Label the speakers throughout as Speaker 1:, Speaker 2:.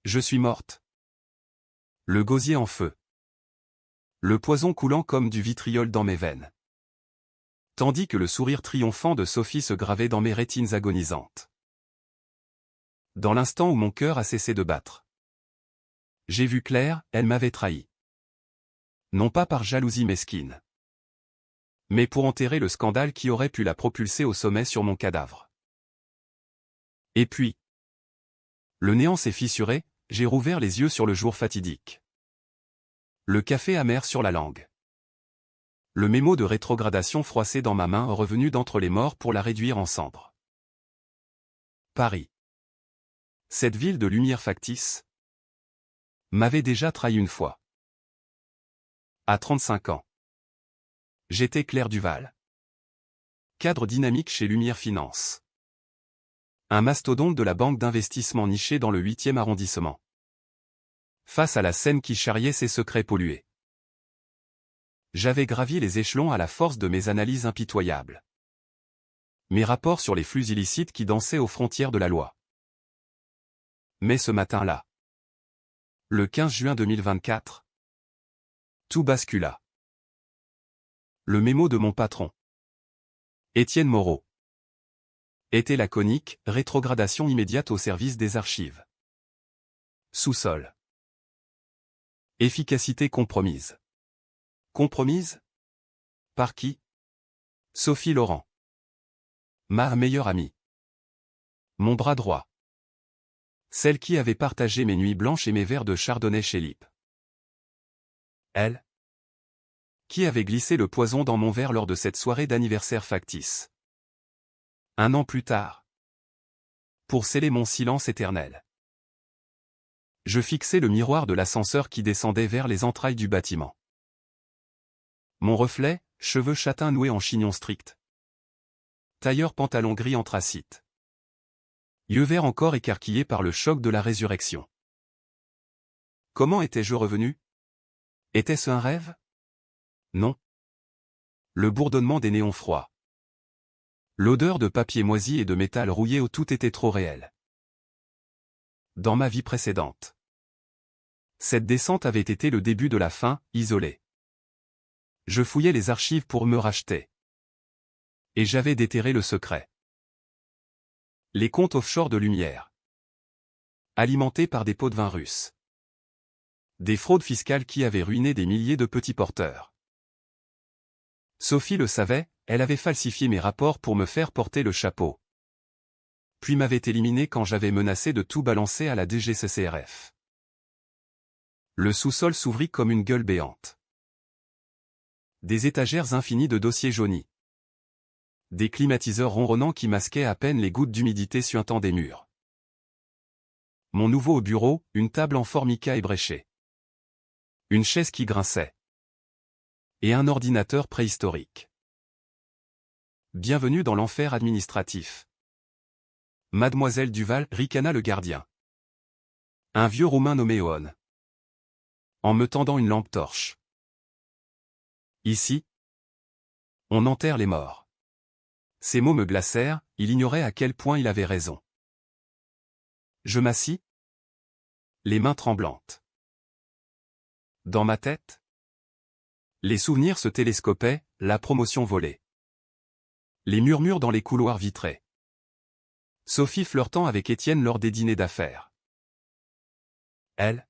Speaker 1: Je suis morte. Le gosier en feu. Le poison coulant comme du vitriol dans mes veines. Tandis que le sourire triomphant de Sophie se gravait dans mes rétines agonisantes. Dans l'instant où mon cœur a cessé de battre. J'ai vu clair, elle m'avait trahi. Non pas par jalousie mesquine. Mais pour enterrer le scandale qui aurait pu la propulser au sommet sur mon cadavre. Et puis, le néant s'est fissuré, j'ai rouvert les yeux sur le jour fatidique. Le café amer sur la langue. Le mémo de rétrogradation froissé dans ma main revenu d'entre les morts pour la réduire en cendres. Paris. Cette ville de lumière factice m'avait déjà trahi une fois. À 35 ans. J'étais Claire Duval. Cadre dynamique chez Lumière Finance. Un mastodonte de la banque d'investissement nichée dans le 8e arrondissement. Face à la scène qui charriait ses secrets pollués. J'avais gravi les échelons à la force de mes analyses impitoyables. Mes rapports sur les flux illicites qui dansaient aux frontières de la loi. Mais ce matin-là, le 15 juin 2024, tout bascula. Le mémo de mon patron, Étienne Moreau, était laconique, rétrogradation immédiate au service des archives. Sous-sol. Efficacité compromise. Compromise? Par qui? Sophie Laurent. Ma meilleure amie. Mon bras droit. Celle qui avait partagé mes nuits blanches et mes verres de chardonnay chez Lippe. Elle, qui avait glissé le poison dans mon verre lors de cette soirée d'anniversaire factice. 1 an plus tard. Pour sceller mon silence éternel. Je fixais le miroir de l'ascenseur qui descendait vers les entrailles du bâtiment. Mon reflet, cheveux châtains noués en chignon strict. Tailleur pantalon gris anthracite. Yeux verts encore écarquillés par le choc de la résurrection. Comment étais-je revenu? Était-ce un rêve? Non. Le bourdonnement des néons froids. L'odeur de papier moisi et de métal rouillé, où tout était trop réel. Dans ma vie précédente. Cette descente avait été le début de la fin, isolée. Je fouillais les archives pour me racheter. Et j'avais déterré le secret. Les comptes offshore de Lumière. Alimentés par des pots de vin russes. Des fraudes fiscales qui avaient ruiné des milliers de petits porteurs. Sophie le savait, elle avait falsifié mes rapports pour me faire porter le chapeau. Puis m'avait éliminé quand j'avais menacé de tout balancer à la DGCCRF. Le sous-sol s'ouvrit comme une gueule béante. Des étagères infinies de dossiers jaunis. Des climatiseurs ronronnants qui masquaient à peine les gouttes d'humidité suintant des murs. Mon nouveau bureau, une table en formica ébréchée. Une chaise qui grinçait. Et un ordinateur préhistorique. Bienvenue dans l'enfer administratif. Mademoiselle Duval, ricana le gardien. Un vieux Roumain nommé Oon. En me tendant une lampe torche. Ici, on enterre les morts. Ces mots me glacèrent, il ignorait à quel point il avait raison. Je m'assis, les mains tremblantes. Dans ma tête, les souvenirs se télescopaient, la promotion volée. Les murmures dans les couloirs vitrés. Sophie flirtant avec Étienne lors des dîners d'affaires. Elle,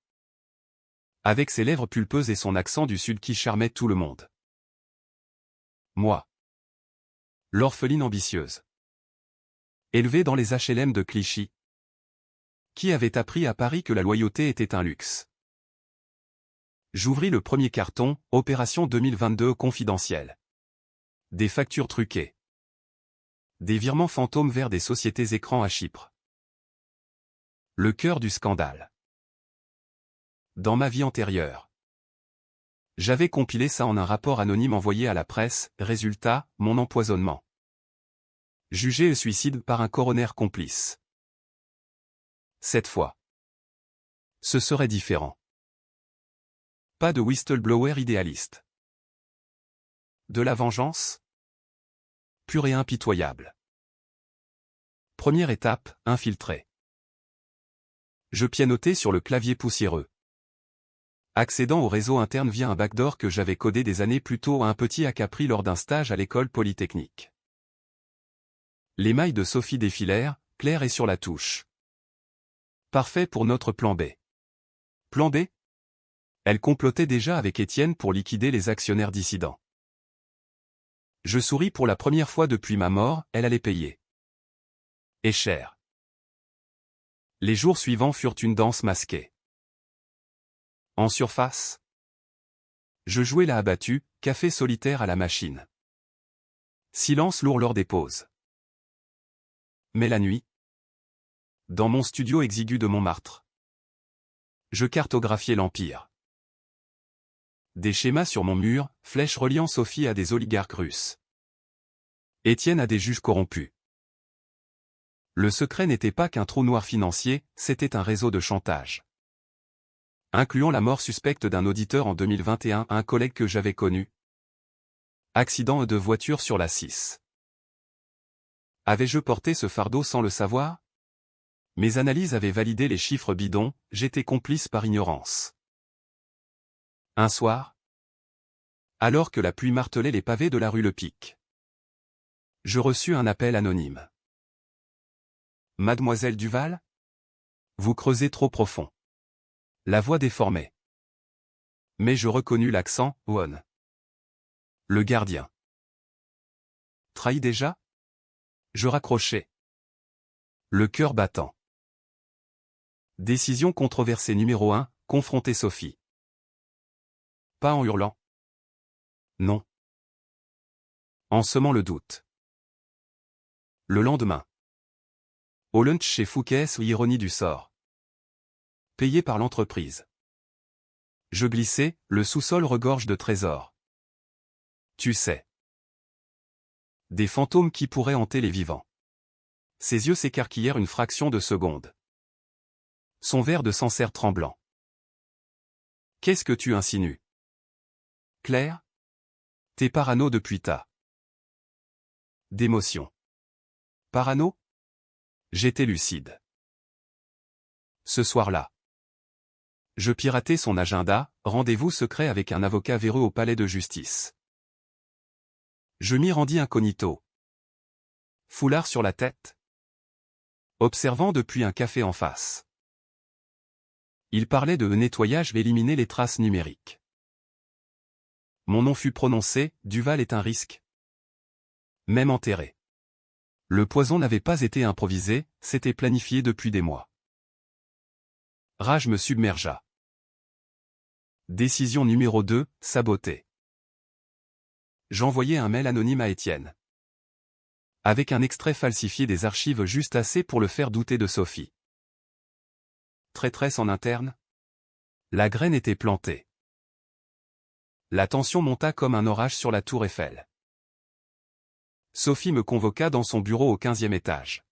Speaker 1: avec ses lèvres pulpeuses et son accent du sud qui charmait tout le monde. Moi, l'orpheline ambitieuse. Élevée dans les HLM de Clichy. Qui avait appris à Paris que la loyauté était un luxe. J'ouvris le premier carton, Opération 2022 confidentielle. Des factures truquées. Des virements fantômes vers des sociétés écrans à Chypre. Le cœur du scandale. Dans ma vie antérieure. J'avais compilé ça en un rapport anonyme envoyé à la presse, résultat, mon empoisonnement. Jugé le suicide par un coroner complice. Cette fois, ce serait différent. Pas de whistleblower idéaliste. De la vengeance? Pure et impitoyable. Première étape, infiltré. Je pianotais sur le clavier poussiéreux. Accédant au réseau interne via un backdoor que j'avais codé des années plus tôt à un petit à Capri lors d'un stage à l'école polytechnique. Les mailles de Sophie défilèrent, Claire est sur la touche. Parfait pour notre plan B. Plan B? Elle complotait déjà avec Étienne pour liquider les actionnaires dissidents. Je souris pour la première fois depuis ma mort, elle allait payer. Et cher. Les jours suivants furent une danse masquée. En surface, je jouais la abattue, café solitaire à la machine. Silence lourd lors des pauses. Mais la nuit, dans mon studio exigu de Montmartre, je cartographiais l'Empire. Des schémas sur mon mur, flèches reliant Sophie à des oligarques russes. Étienne à des juges corrompus. Le secret n'était pas qu'un trou noir financier, c'était un réseau de chantage. Incluant la mort suspecte d'un auditeur en 2021, un collègue que j'avais connu. Accident de voiture sur la 6. Avais-je porté ce fardeau sans le savoir? Mes analyses avaient validé les chiffres bidons, j'étais complice par ignorance. Un soir, alors que la pluie martelait les pavés de la rue Le Pic, je reçus un appel anonyme. Mademoiselle Duval? Vous creusez trop profond. La voix déformait. Mais je reconnus l'accent, Won. Le gardien. Trahi déjà? Je raccrochai. Le cœur battant. Décision controversée numéro 1, confronter Sophie. Pas en hurlant. Non. En semant le doute. Le lendemain. Au lunch chez Fouquet, ironie du sort. Payé par l'entreprise. Je glissais, le sous-sol regorge de trésors. Tu sais. Des fantômes qui pourraient hanter les vivants. Ses yeux s'écarquillèrent une fraction de seconde. Son verre de Sancerre tremblant. Qu'est-ce que tu insinues? Claire? T'es parano depuis ta. D'émotion. Parano? J'étais lucide. Ce soir-là. Je piratai son agenda, rendez-vous secret avec un avocat véreux au palais de justice. Je m'y rendis incognito. Foulard sur la tête. Observant depuis un café en face. Il parlait de nettoyage et éliminer les traces numériques. Mon nom fut prononcé, Duval est un risque. Même enterré. Le poison n'avait pas été improvisé, c'était planifié depuis des mois. Rage me submergea. Décision numéro 2, saboter. J'envoyai un mail anonyme à Étienne. Avec un extrait falsifié des archives juste assez pour le faire douter de Sophie. Traîtresse en interne? La graine était plantée. La tension monta comme un orage sur la tour Eiffel. Sophie me convoqua dans son bureau au 15e étage.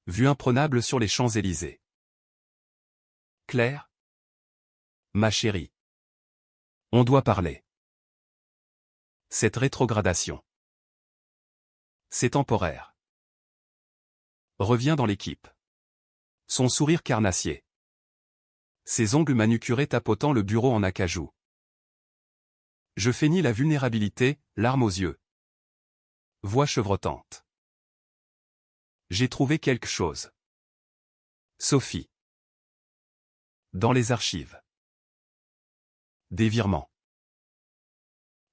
Speaker 1: Vue imprenable sur les Champs-Élysées. Claire? Ma chérie. On doit parler. Cette rétrogradation. C'est temporaire. Reviens dans l'équipe. Son sourire carnassier. Ses ongles manucurés tapotant le bureau en acajou. Je feignis la vulnérabilité, larmes aux yeux. Voix chevrotante. J'ai trouvé quelque chose. Sophie. Dans les archives. Des virements.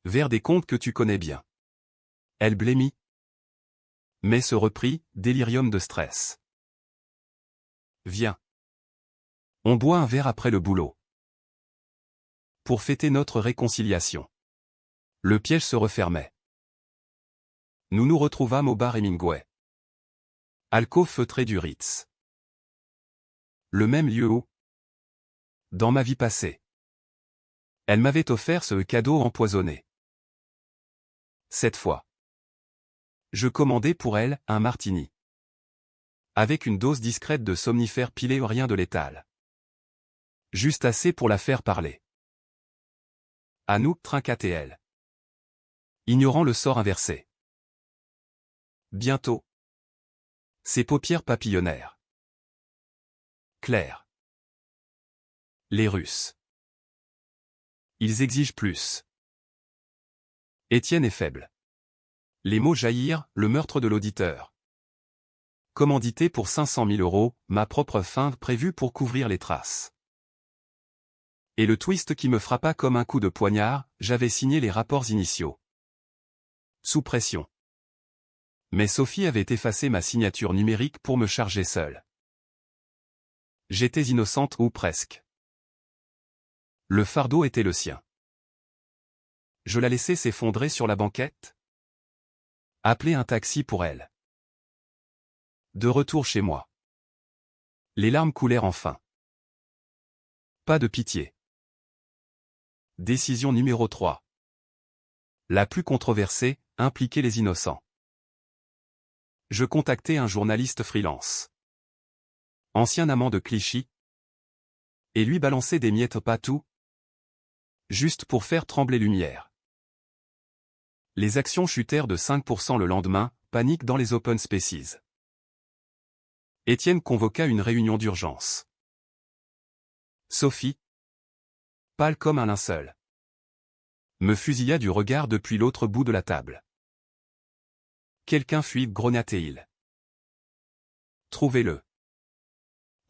Speaker 1: Vers des comptes que tu connais bien. Elle blêmit. Mais se reprit, délirium de stress. Viens. On boit un verre après le boulot. Pour fêter notre réconciliation. Le piège se refermait. Nous nous retrouvâmes au bar Hemingway. Alcôve feutrée du Ritz. Le même lieu où, dans ma vie passée, elle m'avait offert ce cadeau empoisonné. Cette fois, je commandai pour elle un martini. Avec une dose discrète de somnifère pilé ou rien de létal. Juste assez pour la faire parler. Anouk trinquait-elle. Ignorant le sort inversé. Bientôt. Ses paupières papillonnèrent. Claire. Les Russes. Ils exigent plus. Étienne est faible. Les mots jaillirent, le meurtre de l'auditeur. Commandité pour 500 000 €, ma propre fin prévue pour couvrir les traces. Et le twist qui me frappa comme un coup de poignard, j'avais signé les rapports initiaux. Sous pression. Mais Sophie avait effacé ma signature numérique pour me charger seule. J'étais innocente ou presque. Le fardeau était le sien. Je la laissais s'effondrer sur la banquette. Appeler un taxi pour elle. De retour chez moi. Les larmes coulèrent enfin. Pas de pitié. Décision numéro 3. La plus controversée, impliquer les innocents. Je contactai un journaliste freelance. Ancien amant de Clichy. Et lui balançai des miettes partout. Juste pour faire trembler lumière. Les actions chutèrent de 5% le lendemain, panique dans les open spaces. Étienne convoqua une réunion d'urgence. Sophie, pâle comme un linceul, me fusilla du regard depuis l'autre bout de la table. Quelqu'un fuit, grogna-t-il. Trouvez-le.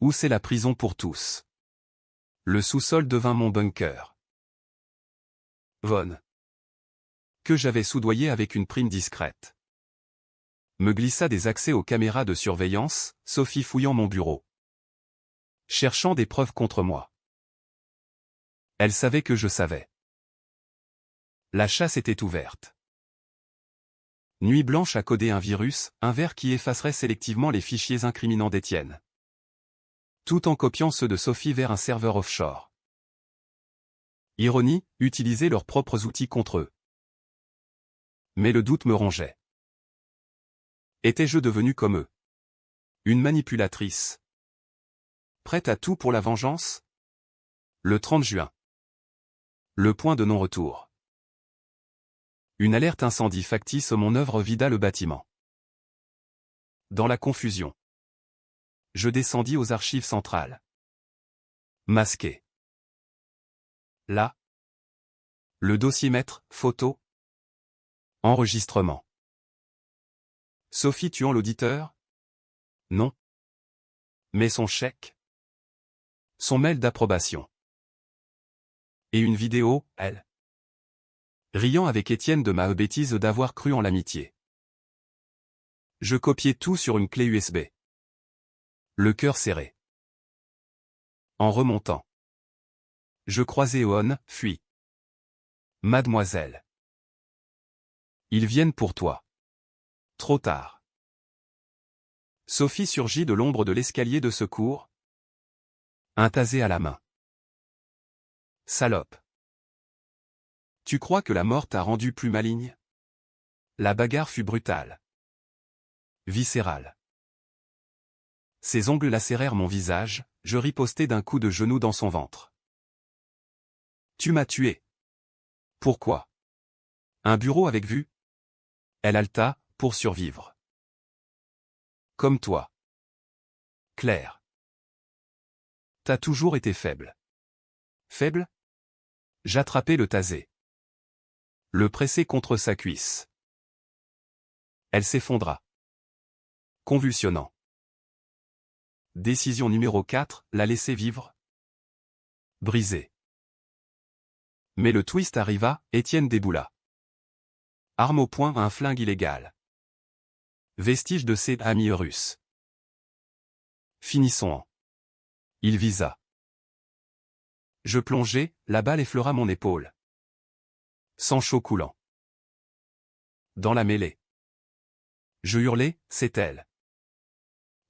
Speaker 1: Où c'est la prison pour tous. Le sous-sol devint mon bunker. Von. Que j'avais soudoyé avec une prime discrète. Me glissa des accès aux caméras de surveillance, Sophie fouillant mon bureau. Cherchant des preuves contre moi. Elle savait que je savais. La chasse était ouverte. Nuit blanche a codé un virus, un vers qui effacerait sélectivement les fichiers incriminants d'Étienne. Tout en copiant ceux de Sophie vers un serveur offshore. Ironie, utiliser leurs propres outils contre eux. Mais le doute me rongeait. Étais-je devenu comme eux? Une manipulatrice. Prête à tout pour la vengeance? Le 30 juin. Le point de non-retour. Une alerte incendie factice mon œuvre vida le bâtiment. Dans la confusion. Je descendis aux archives centrales. Masqué. Là. Le dossier maître, photo. Enregistrement. Sophie tuant l'auditeur? Non. Mais son chèque? Son mail d'approbation. Et une vidéo, elle. Riant avec Étienne de ma bêtise d'avoir cru en l'amitié. Je copiai tout sur une clé USB. Le cœur serré. En remontant. Je croisai Oon, fuis. Mademoiselle. Ils viennent pour toi. Trop tard. Sophie surgit de l'ombre de l'escalier de secours. Un tasé à la main. Salope. Tu crois que la mort t'a rendu plus maligne? La bagarre fut brutale. Viscérale. Ses ongles lacérèrent mon visage, je ripostai d'un coup de genou dans son ventre. Tu m'as tué. Pourquoi? Un bureau avec vue? Elle haleta, pour survivre. Comme toi. Claire. T'as toujours été faible. Faible? J'attrapai le tasé. Le pressai contre sa cuisse. Elle s'effondra. Convulsionnant. Décision numéro 4, la laisser vivre. Brisée. Mais le twist arriva, Étienne déboula. Arme au poing, un flingue illégal. Vestige de ses amis russes. Finissons en. Il visa. Je plongeai, la balle effleura mon épaule. Sang chaud coulant. Dans la mêlée. Je hurlai, c'est elle.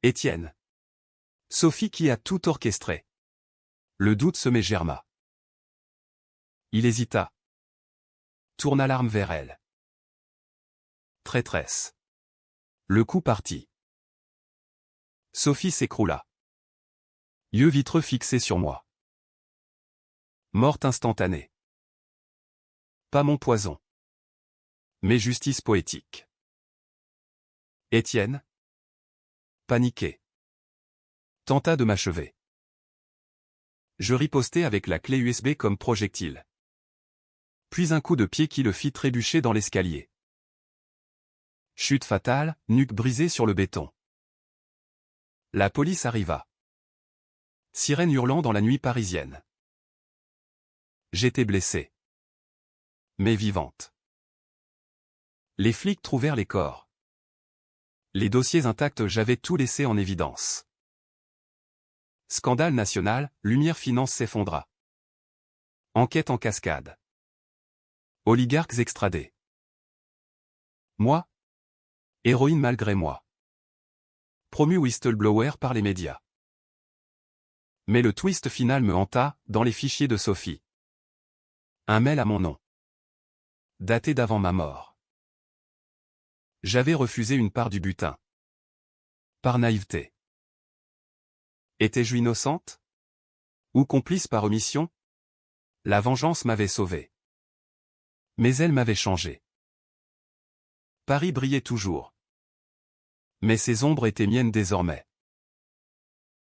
Speaker 1: Étienne. Sophie qui a tout orchestré. Le doute semait germa. Il hésita. Tourna l'arme vers elle. Traîtresse. Le coup partit. Sophie s'écroula. Yeux vitreux fixés sur moi. Morte instantanée. Pas mon poison. Mais justice poétique. Étienne, paniqué, tenta de m'achever. Je ripostai avec la clé USB comme projectile. Puis un coup de pied qui le fit trébucher dans l'escalier. Chute fatale, nuque brisée sur le béton. La police arriva. Sirène hurlant dans la nuit parisienne. J'étais blessé. Mais vivante. Les flics trouvèrent les corps. Les dossiers intacts, j'avais tout laissé en évidence. Scandale national, Lumière Finance s'effondra. Enquête en cascade. Oligarques extradés. Moi? Héroïne malgré moi. Promu whistleblower par les médias. Mais le twist final me hanta, dans les fichiers de Sophie. Un mail à mon nom. Daté d'avant ma mort. J'avais refusé une part du butin. Par naïveté. Étais-je innocente? Ou complice par omission? La vengeance m'avait sauvé. Mais elle m'avait changé. Paris brillait toujours. Mais ses ombres étaient miennes désormais.